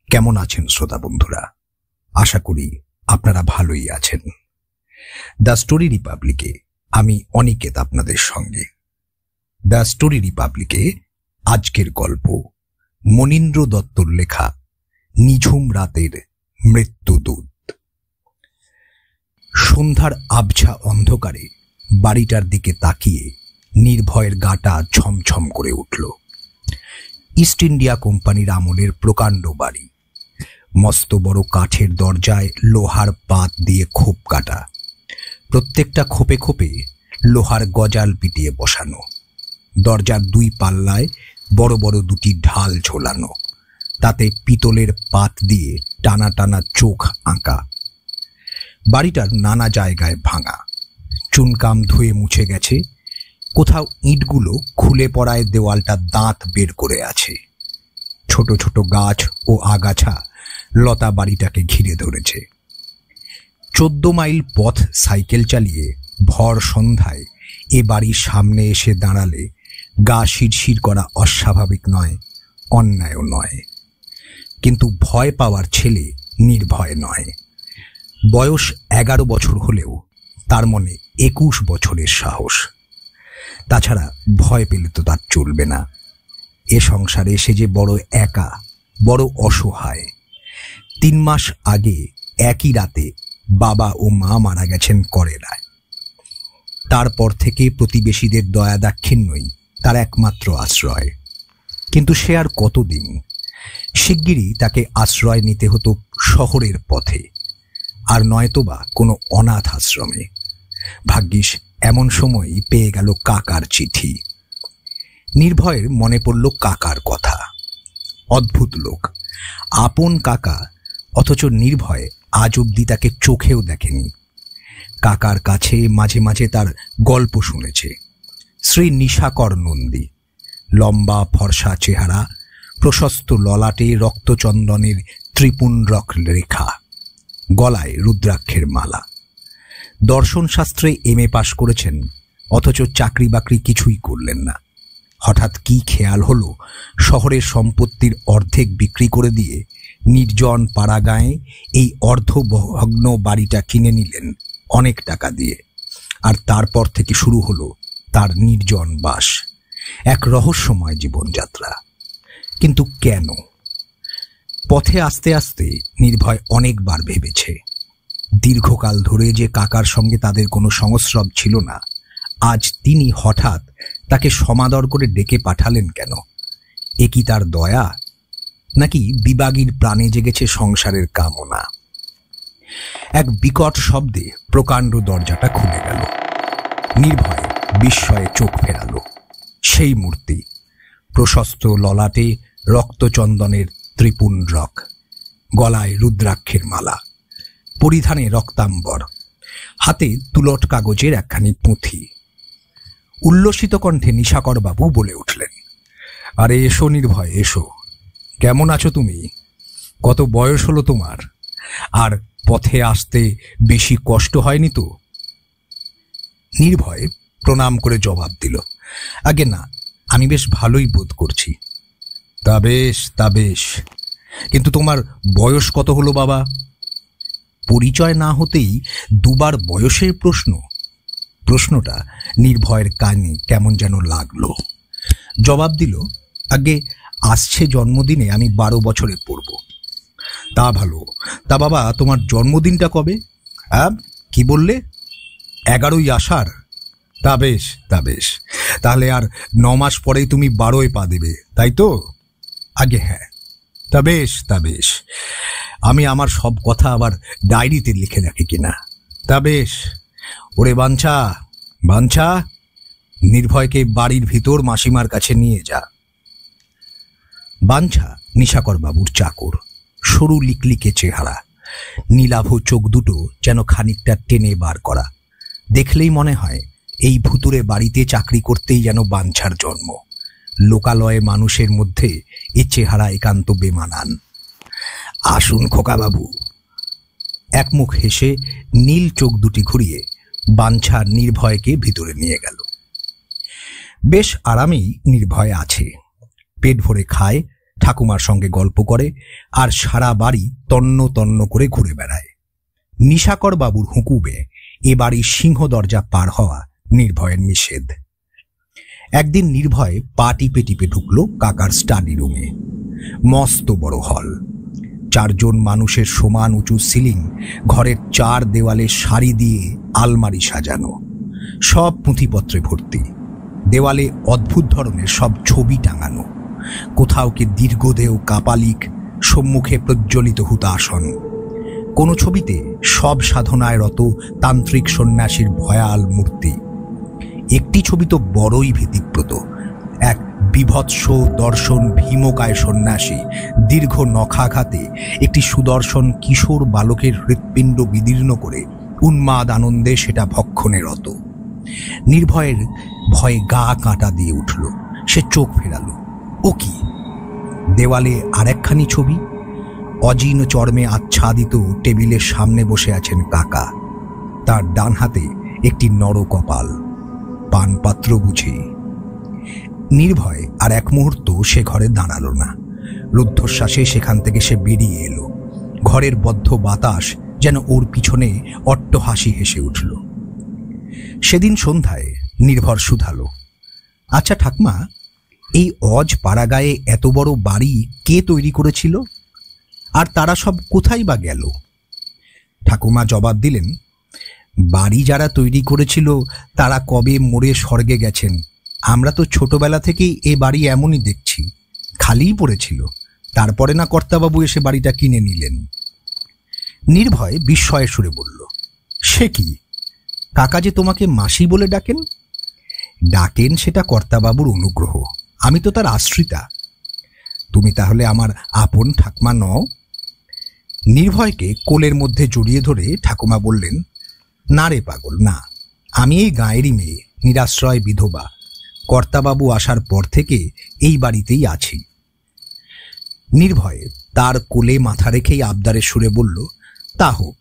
কেমন আছেন শ্রোতা বন্ধুরা? আশা করি আপনারা ভালোই আছেন। দ্য স্টোরি রিপাবলিকে আমি অনিকেত আপনাদের সঙ্গে। দ্য স্টোরি রিপাবলিকে আজকের গল্প মনীন্দ্র দত্তর লেখা নিঝুম রাতের মৃত্যুদূত। সন্ধ্যার আবছা অন্ধকারে বাড়িটার দিকে তাকিয়ে নির্ভয়ের গাটা ছমছম করে উঠল। ইস্ট ইন্ডিয়া কোম্পানির আমলের প্রকাণ্ড বাড়ি, মস্ত বড় কাঠের দরজায় লোহার পাত দিয়ে খোপ কাটা, প্রত্যেকটা খোপে খোপে লোহার গজাল পিটিয়ে বসানো, দরজার দুই পাল্লায় বড় বড় দুটি ঢাল ঝোলানো, তাতে পিতলের পাত দিয়ে টানা টানা চোখ আঁকা। বাড়িটার নানা জায়গায় ভাঙা, চুনকাম ধুয়ে মুছে গেছে, কোথাও ইঁটগুলো খুলে পড়ায় দেওয়ালটা দাঁত বের করে আছে। ছোট ছোট গাছ ও আগাছা লতা বাড়িটাকে ঘিরে ধরেছে। 14 মাইল পথ সাইকেল চালিয়ে ভর সন্ধ্যায় এ বাড়ির সামনে এসে দাঁড়ালে গা শিরশির করা অস্বাভাবিক নয়, অন্যায়ও নয়। কিন্তু ভয় পাওয়ার ছেলে নির্ভয় নয়। বয়স 11 বছর হলেও তার মনে 21 বছরের সাহস। তাছাড়া ভয় পেলে তো তার চলবে না। এ সংসারে সে যে বড় একা, বড় অসহায়। 3 মাস আগে একই রাতে বাবা ও মা মারা গেছেন কলেরায়। তারপর থেকে প্রতিবেশীদের দয়া দাক্ষিণ্যই তার একমাত্র আশ্রয়। কিন্তু সে আর কতদিন? শিগগিরই তাকে আশ্রয় নিতে হতো শহরের পথে, আর নয়তোবা কোনো অনাথ আশ্রমে। ভাগ্যিস এমন সময়ই পেয়ে গেল কাকার চিঠি। নির্ভয়ের মনে পড়ল কাকার কথা। অদ্ভুত লোক, আপন কাকা, অথচ নির্ভয় আজ অব্দি তাকে চোখেও দেখেনি। কাকার কাছে মাঝে মাঝে তার গল্প শুনেছে। শ্রী নিশাকর নন্দী, লম্বা ফর্সা চেহারা, প্রশস্ত ললাটে রক্তচন্দনের ত্রিপুণ্ডরক রেখা, গলায় রুদ্রাক্ষের মালা। দর্শনশাস্ত্রে MA পাশ করেছেন, অথচ চাকরি বাকরি কিছুই করলেন না। হঠাৎ কি খেয়াল হলো শহরের সম্পত্তির অর্ধেক বিক্রি করে দিয়ে নির্জন পাড়াগাঁয়ে এই অর্ধভগ্ন বাড়িটা কিনে নিলেন অনেক টাকা দিয়ে। আর তারপর থেকে শুরু হলো তার নির্জন বাস, এক রহস্যময় জীবনযাত্রা। কিন্তু কেন? পথে আস্তে আস্তে নির্ভয় অনেকবার ভেবেছে। দীর্ঘকাল ধরে যে কাকার সঙ্গে তাদের কোনো সংস্রব ছিল না, আজ তিনি হঠাৎ তাকে সমাদর করে ডেকে পাঠালেন কেন? এ কি তার দয়া, নাকি বিবাগীর প্রাণে জেগেছে সংসারের কামনা? এক বিকট শব্দে প্রকাণ্ড দরজাটা খুলে গেল। নির্ভয় বিস্ময়ে চোখ ফেরালো। সেই মূর্তি, প্রশস্ত ললাটে রক্তচন্দনের ত্রিপুণ্ডরক, গলায় রুদ্রাক্ষের মালা, পরিধানে রক্তাম্বর, হাতে তুলট কাগজের একখানি পুঁথি। উল্লসিত কণ্ঠে নিশাকর বাবু বলে উঠলেন, আরে এসো নির্ভয়, এসো। কেমন আছো তুমি? কত বয়স হলো তোমার? আর পথে আসতে বেশি কষ্ট হয়নি তো? নির্ভয় প্রণাম করে জবাব দিল, আগে না, আমি বেশ ভালোই বোধ করছি। তা বেশ, তা বেশ, কিন্তু তোমার বয়স কত হলো বাবা? পরিচয় না হতেই দুবার বয়সের প্রশ্ন। প্রশ্নটা নির্ভয়ের কানে কেমন যেন লাগলো। জবাব দিল, আগে আসছে জন্মদিনে আমি 12 বছরে পড়ব। তা ভালো। তা বাবা, তোমার জন্মদিনটা কবে? কি বললে? 11ই আষাঢ়? তা বেশ, তা বেশ। তাহলে আর 9 মাস পরেই তুমি 12য় পা দেবে, তাই তো? আগে হ্যাঁ। তা বেশ, তা বেশ। আমি আমার সব কথা আবার ডায়েরিতে লিখে রাখি কিনা। তা বেশ। ওরে বাঞ্ছা, বাঞ্ছা, নির্ভয়কে বাড়ির ভিতর মাসিমার কাছে নিয়ে যা। বাঞ্ছা নিশাকর বাবুর চাকর, সরু লিকলিকে চেহারা, নীলাভ চোখ দুটো যেন খানিকটা টেনে বার করা। দেখলেই মনে হয় এই ভুতুরে বাড়িতে চাকরি করতেই যেন বাঞ্ছার জন্ম। লোকালয়ে মানুষের মধ্যে এ চেহারা একান্ত বেমানান। আসুন খোকাবাবু। একমুখ হেসে নীল চোখ দুটি ঘুরিয়ে বাঞ্ছা নির্ভয়কে ভিতরে নিয়ে গেল। বেশ আরামেই নির্ভয় আছে। পেট ভরে খায়, ঠাকুমার সঙ্গে গল্প করে আর সারা বাড়ি তন্ন তন্ন করে ঘুরে বেড়ায়। নিশাকর বাবুর হুকুমে এ বাড়ির সিংহ দরজা পার হওয়া নির্ভয়ের নিষেধ। একদিন নির্ভয় পা টিপে টিপে ঢুকল কাকার স্টাডি রুমে। মস্ত বড় হল, 4 জন মানুষের সমান উঁচু সিলিং, ঘরের 4 দেওয়ালে সারি দিয়ে আলমারি সাজানো, সব পুঁথিপত্রে ভর্তি। দেওয়ালে অদ্ভুত ধরনের সব ছবি টাঙানো, কোথাও কি দীর্ঘদেহ কাপালিক, সম্মুখে প্রজ্বলিত হুতাসন। কোনো ছবিতে সব সাধনায় রত তান্ত্রিক সন্ন্যাসীর ভয়াল মূর্তি। একটি ছবি তো বড়ই ভীতিপ্রদ। এক বিভৎস দর্শন ভীমকায় সন্ন্যাসী দীর্ঘ নখাঘাতে একটি সুদর্শন কিশোর বালকের হৃৎপিণ্ড বিদীর্ণ করে উন্মাদ আনন্দে সেটা ভক্ষণে রত। নির্ভয়ের ভয়ে গা কাঁটা দিয়ে উঠল। সে চোখ ফেরালো। ও কি! দেওয়ালে আরেকখানি ছবি। অজিন চর্মে আচ্ছাদিত টেবিলের সামনে বসে আছেন কাকা। তার ডান হাতে একটি নর কপাল, পানপাত্র বুঝি। নির্ভয় আর এক মুহূর্ত সে ঘরে দাঁড়ালো না। রুদ্ধশ্বাসে সেখান থেকে সে বেরিয়ে এলো। ঘরের বদ্ধ বাতাস যেন ওর পিছনে অট্টহাসি হেসে উঠল। সেদিন সন্ধ্যায় নির্ভর শুধালো, আচ্ছা ঠাকমা, এই অজ পাড়াগায়ে এত বড় বাড়ি কে তৈরি করেছিল? আর তারা সব কোথায় বা গেল? ঠাকুমা জবাব দিলেন, বাড়ি যারা তৈরি করেছিল তারা কবে মরে স্বর্গে গেছেন। আমরা তো ছোটবেলা থেকেই এ বাড়ি এমনই দেখছি, খালিই পড়েছিল। তারপরে না কর্তাবাবু এসে বাড়িটা কিনে নিলেন। নির্ভয় বিস্ময়ে সুরে বলল, সে কি? কাকা যে তোমাকে মাসি বলে ডাকেন? ডাকেন সেটা কর্তাবাবুর অনুগ্রহ, আমি তো তার আশ্রিতা। তুমি তাহলে আমার আপন ঠাকমা নও? নির্ভয়কে কোলের মধ্যে জড়িয়ে ধরে ঠাকুমা বললেন, না রে পাগল, না। আমি এই গাঁয়েরই মেয়ে, নিরাশ্রয় বিধবা। কর্তাবাবু আসার পর থেকে এই বাড়িতেই আছি। নির্ভয় তার কোলে মাথা রেখেই আবদারের সুরে বলল, তা হোক,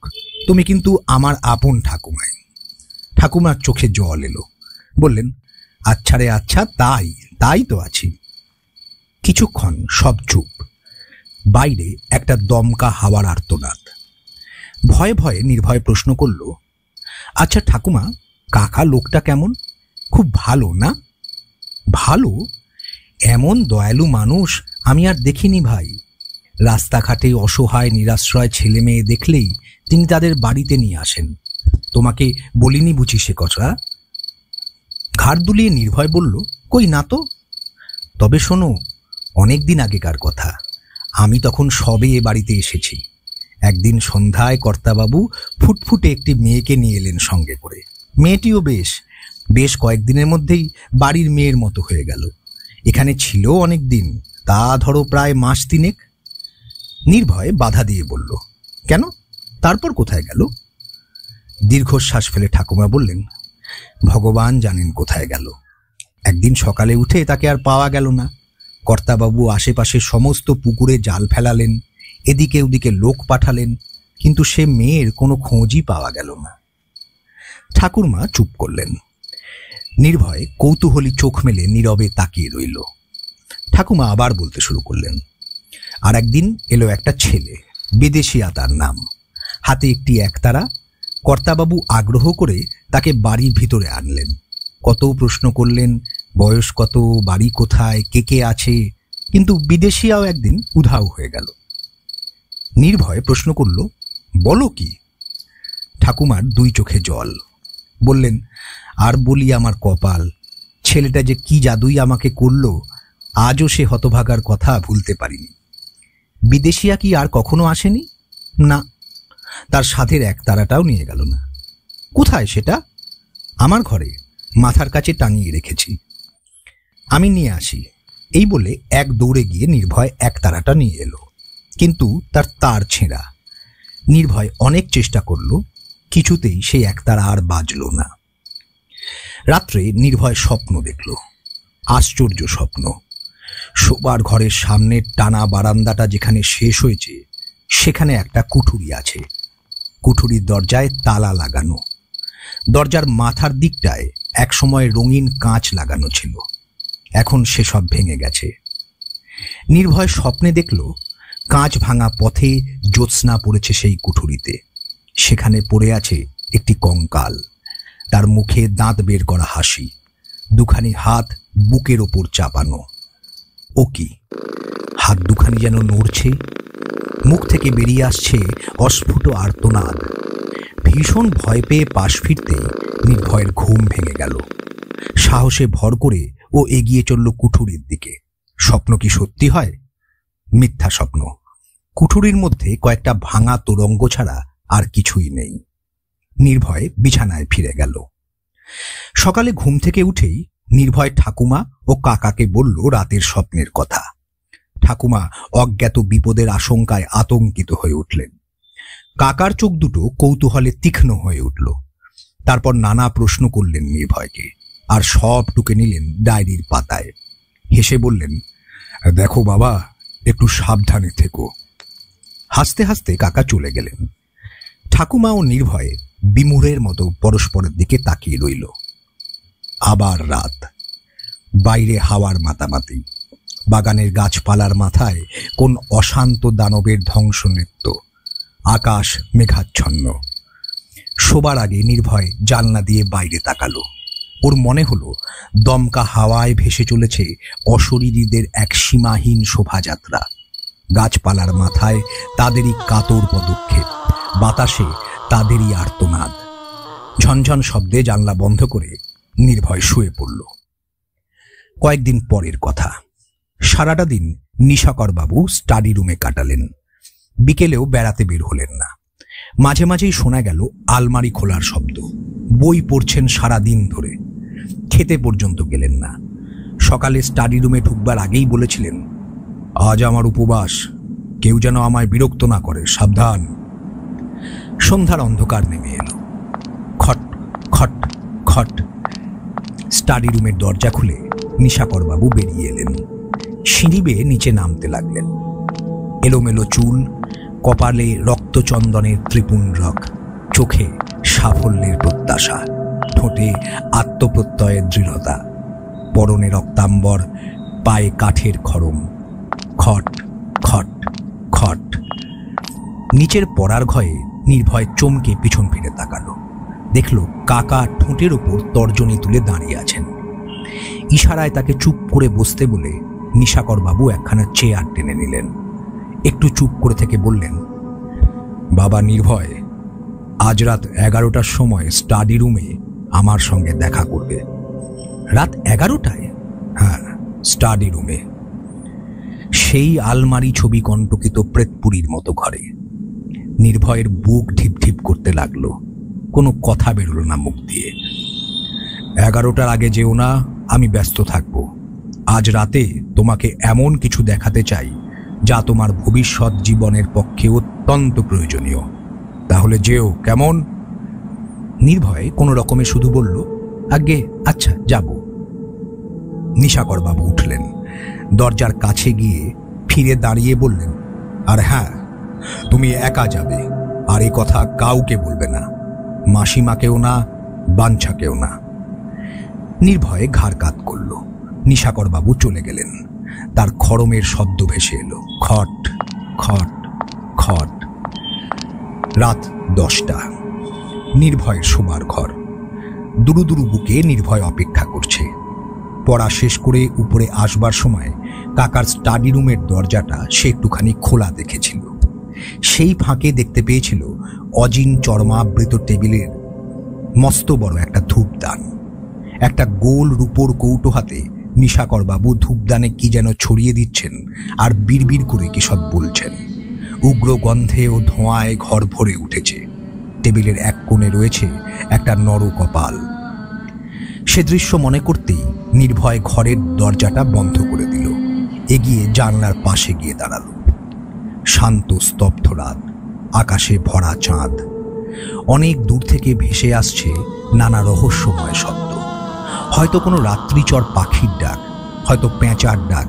তুমি কিন্তু আমার আপন ঠাকুমাই। ঠাকুমার চোখে জল এলো। বললেন, আচ্ছা রে আচ্ছা, তাই তো আছি। কিছুক্ষণ সব চুপ। বাইরে একটা দমকা হাওয়ার আর্তনাদ। ভয়ে ভয়ে নির্ভয় প্রশ্ন করল, আচ্ছা ঠাকুমা, কাকা লোকটা কেমন? খুব ভালো না? ভালো? এমন দয়ালু মানুষ আমি আর দেখিনি ভাই। রাস্তাঘাটে অসহায় নিরাশ্রয় ছেলে মেয়ে দেখলেই তিনি তাদের বাড়িতে নিয়ে আসেন। তোমাকে বলিনি বুঝি সে কথা? ঘাড় দুলিয়ে নির্ভয় বলল, কই না তো। তবে শোনো, অনেকদিন আগেকার কথা। আমি তখন সবে এ বাড়িতে এসেছি। একদিন সন্ধ্যায় কর্তাবাবু ফুটফুটে একটি মেয়েকে নিয়ে এলেন সঙ্গে করে। মেয়েটিও বেশ কয়েকদিনের মধ্যেই বাড়ির মেয়ের মতো হয়ে গেল। এখানে ছিল অনেক দিন, তা ধরো প্রায় মাস 3 নির্ভয় বাধা দিয়ে বলল, কেন, তারপর কোথায় গেল? দীর্ঘশ্বাস ফেলে ঠাকুমা বললেন, ভগবান জানেন কোথায় গেল। একদিন সকালে উঠে তাকে আর পাওয়া গেল না। কর্তাবাবু আশেপাশে সমস্ত পুকুরে জাল ফেলালেন, এদিকে ওদিকে লোক পাঠালেন, কিন্তু সে মেয়ের কোনো খোঁজই পাওয়া গেল না। ঠাকুরমা চুপ করলেন। নির্ভয় কৌতূহলী চোখ মেলে নীরবে তাকিয়ে রইল। ঠাকুমা আবার বলতে শুরু করলেন, আর একদিন এলো একটা ছেলে, বিদেশিয়া তার নাম, হাতে একটি একতারা। কর্তাবাবু আগ্রহ করে তাকে বাড়ির ভিতরে আনলেন। কত প্রশ্ন করলেন, বয়স কত, বাড়ি কোথায়, কে কে আছে, কিন্তু বিদেশিয়াও একদিন উধাও হয়ে গেল। নির্ভয় প্রশ্ন করল, বলো কি? ঠাকুমার 2 চোখে জল। বললেন, আর বলি আমার কপাল, ছেলেটা যে কি জাদুই আমাকে করল, আজও সে হতভাগার কথা ভুলতে পারিনি। বিদেশিয়া কি আর কখনো আসেনি? না, তার সাথের একতারাটাও নিয়ে গেল না। কোথায় সেটা? আমার ঘরে মাথার কাছে টাঙিয়ে রেখেছি, আমি নিয়ে আসি। এই বলে এক দৌড়ে গিয়ে নির্ভয় একতারাটা নিয়ে এলো, কিন্তু তার তার ছেঁড়া। নির্ভয় অনেক চেষ্টা করল, কিছুতেই সেই একতারা আর বাজল না। রাত্রে নির্ভয় স্বপ্ন দেখল, আশ্চর্য স্বপ্ন। শোবার ঘরের সামনের টানা বারান্দাটা যেখানে শেষ হয়েছে, সেখানে একটা কুঠুরি আছে। কুঠুরির দরজায় তালা লাগানো। দরজার মাথার দিকটায় একসময় রঙিন কাঁচ লাগানো ছিল, এখন সেসব ভেঙে গেছে। নির্ভয় স্বপ্নে দেখল কাঁচ ভাঙা পথে জ্যোৎস্না পড়েছে সেই কুঠুরিতে। সেখানে পড়ে আছে একটি কঙ্কাল, তার মুখে দাঁত বের করা হাসি, দুখানি হাত বুকের ওপর চাপানো। ও কি, হাত দুখানি যেন নড়ছে, মুখ থেকে বেরিয়ে আসছে অস্ফুট আর্তনাদ। ভীষণ ভয় পেয়ে পাশ ফিরতে নির্ভয়ের ঘুম ভেঙে গেল। সাহসে ভর করে ও এগিয়ে চলল কুঠুরির দিকে। স্বপ্ন কি সত্যি হয়? মিথ্যা স্বপ্ন। কুঠুরির মধ্যে কয়েকটা ভাঙা তোরঙ্গ ছাড়া আর কিছুই নেই। নির্ভয় বিছানায় ফিরে গেল। সকালে ঘুম থেকে উঠেই নির্ভয় ঠাকুমা ও কাকাকে বলল রাতের স্বপ্নের কথা। ঠাকুমা অজ্ঞাত বিপদের আশঙ্কায় আতঙ্কিত হয়ে উঠলেন। কাকার চোখ দুটো কৌতূহলে তীক্ষ্ণ হয়ে উঠল। তারপর নানা প্রশ্ন করলেন নির্ভয়কে, আর সব টুকে নিলেন ডায়েরির পাতায়। হেসে বললেন, দেখো বাবা, একটু সাবধানে থেকো। হাসতে হাসতে কাকা চলে গেলেন। ঠাকুমা ও নির্ভয়ে বিমূঢ়ের মতো পরস্পরের দিকে তাকিয়ে রইল। আবার রাত। বাইরে হাওয়ার মাতামাতি, বাগানের গাছপালার মাথায় কোন অশান্ত দানবের ধ্বংস নৃত্য। আকাশ মেঘাচ্ছন্ন। শোবার আগে নির্ভয় জানলা দিয়ে বাইরে তাকালো। ওর মনে হলো দমকা হাওয়ায় ভেসে চলেছে অশরীরীদের এক সীমাহীন শোভাযাত্রা। গাছপালার মাথায় তাদেরই কাতর পদক্ষেপ, বাতাসে তাদেরই আর্তনাদ। ঝনঝন শব্দে জানলা বন্ধ করে নির্ভয় শুয়ে পড়ল। কয়েকদিন পরের কথা। সারাটা দিন নিশাকরবাবু স্টাডি রুমে কাটালেন। বিকেলেও বেড়াতে বের হলেন না। মাঝে মাঝেই শোনা গেল আলমারি খোলার শব্দ। বই পড়ছেন সারা দিন ধরে। খেতে পর্যন্ত গেলেন না। সকালে স্টাডি রুমে ঢুকবার আগেই বলেছিলেন, আজ আমার উপবাস, কেউ যেন আমায় বিরক্ত না করে, সাবধান। সন্ধ্যার অন্ধকার নেমে এলো। খট খট খট। স্টাডি রুমের দরজা খুলে নিশাকরবাবু বেরিয়ে এলেন। সিঁড়ি বেয়ে নিচে নামতে লাগলেন। এলোমেলো চুল, কপালে রক্তচন্দনের ত্রিপুণ্ডক, চোখে সাফল্যের প্রত্যাশা, ঠোঁটে আত্মপ্রত্যয়ের দৃঢ়তা, পরনে রক্তাম্বর, পায়ে কাঠের খড়ম। খট খট খট। নিচের পড়ার ঘরে নির্ভয় চমকে পিছন ফিরে তাকালো। দেখল কাকা ঠোঁটের ওপর তর্জনী তুলে দাঁড়িয়ে আছেন। ইশারায় তাকে চুপ করে বসতে বলে নিশাকরবাবু একখানা চেয়ার টেনে নিলেন। একটু চুপ করে থেকে বললেন, বাবা নির্ভয়, আজ রাত 11টার সময় স্টাডি রুমে আমার সঙ্গে দেখা করবে। রাত 11টায়? হ্যাঁ, স্টাডি রুমে। সেই আলমারি ছবি কণ্টকিত প্রেতপুরীর মতো ঘরে। নির্ভয়ের বুক ঢিপ ঢিপ করতে লাগলো। কোনো কথা বেরোলো না মুখ দিয়ে। 11টার আগে যেও না, আমি ব্যস্ত থাকবো। আজ রাতে তোমাকে এমন কিছু দেখাতে চাই যা তোমার ভবিষ্যৎ জীবনের পক্ষে অত্যন্ত প্রয়োজনীয়। তাহলে যেও, কেমন? নির্ভয় কোনো রকমে শুধু বলল, আজ্ঞে, আচ্ছা, যাব। নিশাকরবাবু উঠলেন। দরজার কাছে গিয়ে ফিরে দাঁড়িয়ে বললেন, আর হ্যাঁ, তুমি একা যাবে, আর এ কথা কাউকে বলবে না, মাসিমাকেও না, বাঞ্ছাকেও না। নির্ভয়ে ঘাড় কাত করল। নিশাকরবাবু চলে গেলেন। তার খড়মের শব্দ ভেসে এলো, খট খট খট। রাত 10টা। নির্ভয়ের শোবার ঘর। দুরু দুরু বুকে নির্ভয় অপেক্ষা করছে। পড়া শেষ করে উপরে আসবার সময় কাকার স্টাডি রুমের দরজাটা সে একটুখানি খোলা দেখেছিল। সেই ফাঁকে দেখতে পেয়েছিল অজিন চর্মাবৃত টেবিলের মস্ত বড় একটা ধূপদান। একটা গোল রূপোর কৌটো হাতে নিশাকরবাবু ধূপদানে কি যেন ছড়িয়ে দিচ্ছেন আর বিড়বিড় করে কি সব বলছেন। উগ্র গন্ধে ও ধোঁয়ায় ঘর ভরে উঠেছে। টেবিলের এক কোণে রয়েছে একটা নরকপাল। সে দৃশ্য মনে করতেই নির্ভয় ঘরের দরজাটা বন্ধ করে দিল। এগিয়ে জানলার পাশে গিয়ে দাঁড়ালো। শান্ত স্তব্ধ রাত, আকাশে ভরা চাঁদ। অনেক দূর থেকে ভেসে আসছে নানা রহস্যময় শব্দ। হয়তো কোনো রাত্রিচর পাখির ডাক, হয়তো পেঁচার ডাক,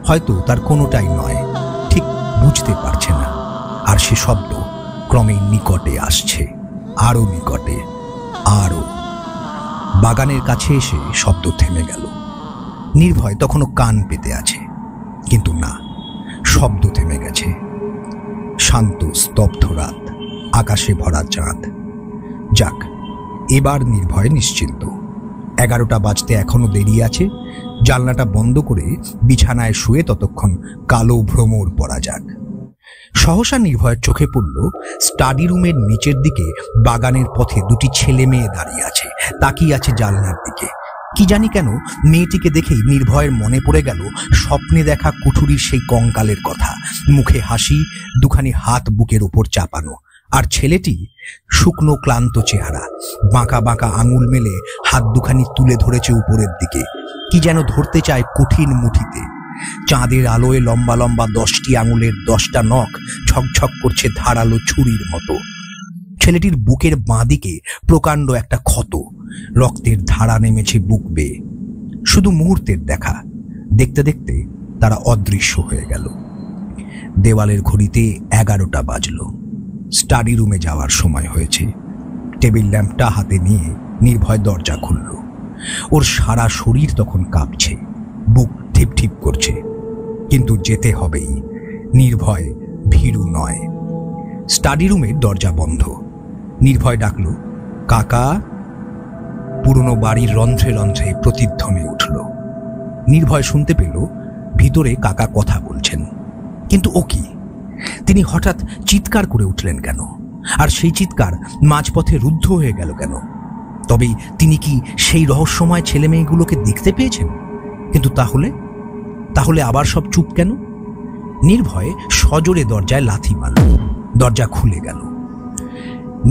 হয়তো তার কোনোটাই নয়, ঠিক বুঝতে পারছে না। আর সে শব্দ ক্রমেই নিকটে আসছে, আরো নিকটে, আরো। বাগানের কাছে এসে শব্দ থেমে গেল। নির্ভয় তখনও কান পেতে আছে। কিন্তু না, শব্দ থেমে গেছে। শান্ত স্তব্ধ রাত, আকাশে ভরা চাঁদ। যাক, এবার নির্ভয় নিশ্চিন্ত। 11টা বাজতে এখনো দেরি আছে। জানলাটা বন্ধ করে বিছানায় শুয়ে ততক্ষণ কালো ভ্রমর পড়া যাক। সহসা নির্ভয়ের চোখে পড়ল স্টাডি রুমের নিচের দিকে বাগানের পথে দুটি ছেলে মেয়ে দাঁড়িয়ে আছে, তাকিয়ে আছে জানলার দিকে। কি জানি কেন মেয়েটিকে দেখেই নির্ভয়ের মনে পড়ে গেল স্বপ্নে দেখা কুঠুরির সেই কঙ্কালের কথা। মুখে হাসি, দুখানি হাত বুকের উপর চাপানো। আর ছেলেটি শুকনো ক্লান্ত চেহারা, বাঁকা বাঁকা আঙুল মেলে হাত দুখানি তুলে ধরেছে উপরের দিকে, কি যেন ধরতে চায় কঠিন মুঠিতে। চাঁদের আলোয় লম্বা লম্বা 10টি আঙুলের 10টা নখ ছকছক করছে ধারালো ছুরির মতো। ছেলেটির বুকের বাঁদিকে প্রকাণ্ড একটা ক্ষত, রক্তের ধারা নেমেছে বুক বেয়ে। শুধু মুহূর্তের দেখা, দেখতে দেখতে তারা অদৃশ্য হয়ে গেল। দেওয়ালের ঘড়িতে 11টা বাজল। স্টাডি রুমে যাওয়ার সময় হয়েছে। টেবিল ল্যাম্পটা হাতে নিয়ে নির্ভয় দরজা খুলল। ওর সারা শরীর তখন কাঁপছে, বুক ঠিপ ঠিপ করছে। কিন্তু যেতে হবেই, নির্ভয় ভীরু নয়। স্টাডি রুমের দরজা বন্ধ। নির্ভয় ডাকল, কাকা। পুরনো বাড়ির রন্ধ্রে রন্ধ্রে প্রতিধ্বনি উঠল। নির্ভয় শুনতে পেল ভিতরে কাকা কথা বলছেন। কিন্তু ও কি? তিনি হঠাৎ চিৎকার করে উঠলেন কেন? আর সেই চিৎকার মাঝপথে রুদ্ধ হয়ে গেল কেন? তবে তিনি কি সেই রহস্যময় ছেলে মেয়েগুলোকে দেখতে পেয়েছেন? কিন্তু তাহলে আবার সব চুপ কেন? নির্ভয় সজোরে দরজায় লাথি মারল। দরজা খুলে গেল।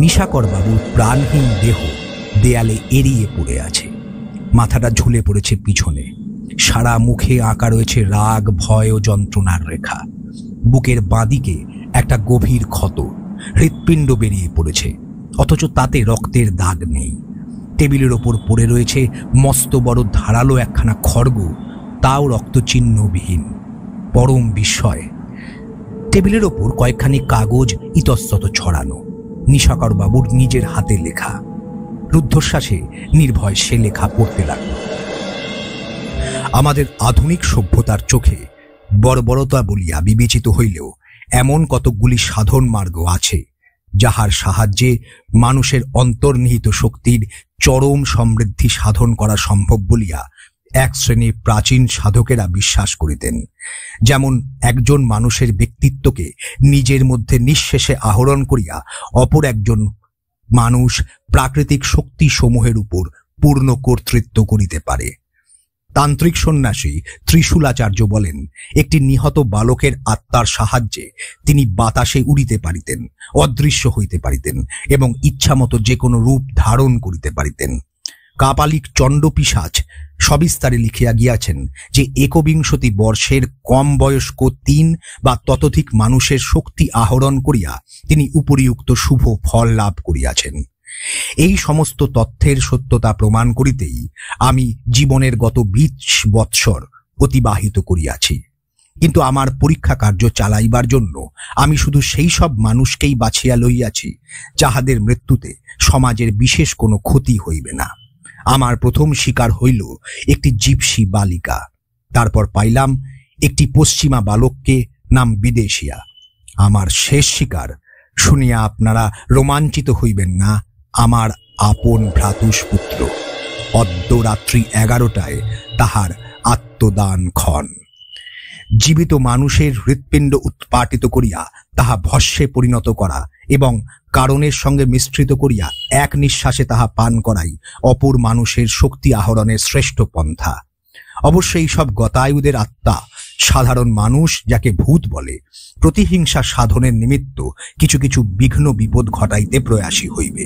নিশাকর বাবুর প্রাণহীন দেহ দেয়ালে এড়িয়ে পড়ে আছে। মাথাটা ঝুলে পড়েছে পিছনে। সারা মুখে আঁকা রয়েছে রাগ, ভয় ও যন্ত্রণার রেখা। বুকের বাঁদিকে একটা গভীর ক্ষত, হৃৎপিণ্ড বেরিয়ে পড়েছে, অথচ তাতে রক্তের দাগ নেই। টেবিলের ওপর পড়ে রয়েছে মস্ত বড় ধারালো একখানা খড়গ, তাও রক্তচিহ্নবিহীন। পরম বিস্ময়। টেবিলের ওপর কয়েকখানি কাগজ ইতস্তত ছড়ানো, নিশাকর বাবুর নিজের হাতে লেখা। রুদ্ধশ্বাসে নির্ভয় সে লেখা পড়তে লাগল। আমাদের আধুনিক সভ্যতার চোখে বর্বরতা বলিয়া বিবেচিত হইলেও এমন কতকগুলি সাধন মার্গ আছে, যাহার সাহায্যে মানুষের অন্তর্নিহিত শক্তির চরম সমৃদ্ধি সাধন করা সম্ভব বলিয়া এক শ্রেণীর প্রাচীন সাধকেরা বিশ্বাস করিতেন। যেমন একজন মানুষের ব্যক্তিত্বকে নিজের মধ্যে নিঃশেষে আহরণ করিয়া অপর একজন মানুষ প্রাকৃতিক শক্তি সমূহের উপর পূর্ণ কর্তৃত্ব করিতে পারে। তান্ত্রিক সন্ন্যাসী ত্রিশূলাচার্য বলেন, একটি নিহত বালকের আত্মার সাহায্যে তিনি বাতাসে উড়িতে পারিতেন, অদৃশ্য হইতে পারিতেন এবং ইচ্ছামতো যে কোনো রূপ ধারণ করিতে পারিতেন। কাপালিক চণ্ডপিশাচ সবিস্তারে লিখিয়া গিয়াছেন যে 21 বর্ষের কম বয়স্ক 3 বা ততোধিক মানুষের শক্তি আহরণ করিয়া তিনি উপরিউক্ত শুভ ফল লাভ করিয়াছেন। এই সমস্ত তথ্যের সত্যতা প্রমাণ করিতেই আমি জীবনের গত 20 বৎসর অতিবাহিত করিয়াছি। কিন্তু আমার পরীক্ষা কার্য চালাইবার জন্য আমি শুধু সেই সব মানুষকেই বাছিয়া লইয়াছি যাহাদের মৃত্যুতে সমাজের বিশেষ কোনো ক্ষতি হইবে না। আমার প্রথম শিকার হইল একটি জিপসি বালিকা। তারপর পাইলাম একটি পশ্চিমা বালককে, নাম বিদেশিয়া। আমার শেষ শিকার শুনিয়া আপনারা রোমাঞ্চিত হইবেন না, আমার আপন ভ্রাতুষ্পুত্র। অদ্যরাত্রি 11টায় তাহার আত্মদান ক্ষণ। জীবিত মানুষের হৃৎপিণ্ড উৎপাটিত করিয়া তাহা ভস্মে পরিণত করা এবং কারণের সঙ্গে মিশ্রিত করিয়া এক নিঃশ্বাসে তাহা পান করাই অপর মানুষের শক্তি আহরণের শ্রেষ্ঠ পন্থা। অবশ্যই সব গতায়ুদের আত্মা, সাধারণ মানুষ যাকে ভূত বলে, প্রতিহিংসা সাধনের নিমিত্ত কিছু কিছু বিঘ্ন বিপদ ঘটাইতে প্রয়াসী হইবে।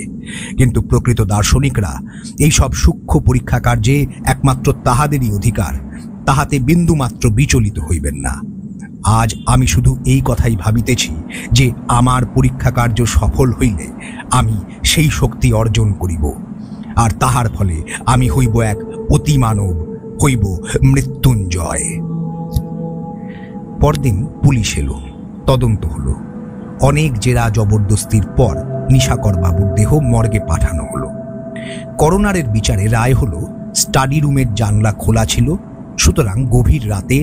কিন্তু প্রকৃত দার্শনিকরা এইসব সূক্ষ্ম পরীক্ষা কার্যে একমাত্র তাহাদেরই অধিকার, তাহাতে বিন্দুমাত্র বিচলিত হইবেন না। আজ আমি শুধু এই কথাই ভাবিতেছি যে আমার পরীক্ষা কার্য সফল হইলে আমি সেই শক্তি অর্জন করিব, আর তাহার ফলে আমি হইব এক অতিমানব, হইব মৃত্যুঞ্জয়। পরদিন পুলিশ এলো, তদন্ত হলো। অনেক জেরা জবরদস্তির পর নিশাকর বাবুর দেহ মর্গে পাঠানো হলো। করোনারের বিচারে রায় হলো স্টাডি রুমের জানলা খোলা ছিল, সুতরাং গভীর রাতে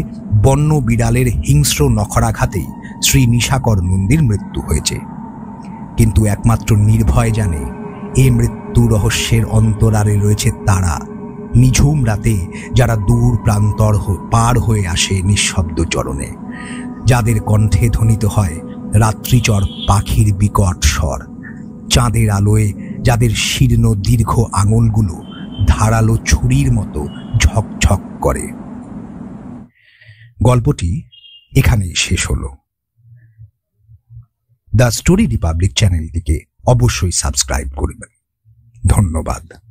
বন্য বিড়ালের হিংস্র নখরাঘাতেই শ্রী নিশাকর নন্দীর মৃত্যু হয়েছে। কিন্তু একমাত্র নির্ভয় জানে এই মৃত্যু রহস্যের অন্তরালে রয়েছে তারা, নিঝুম রাতে যারা দূর প্রান্তর পার হয়ে আসে নিঃশব্দ চরণে, যাদের কণ্ঠে ধ্বনিত হয় রাত্রিচর পাখির বিকট স্বর, চাঁদের আলোয় যাদের শীর্ণ দীর্ঘ আঙুলগুলো ধারালো ছুরির মতো ঝকঝক করে। গল্পটি এখানেই শেষ হলো। দ্য স্টোরি রিপাবলিক চ্যানেলটিকে অবশ্যই সাবস্ক্রাইব করবেন। ধন্যবাদ।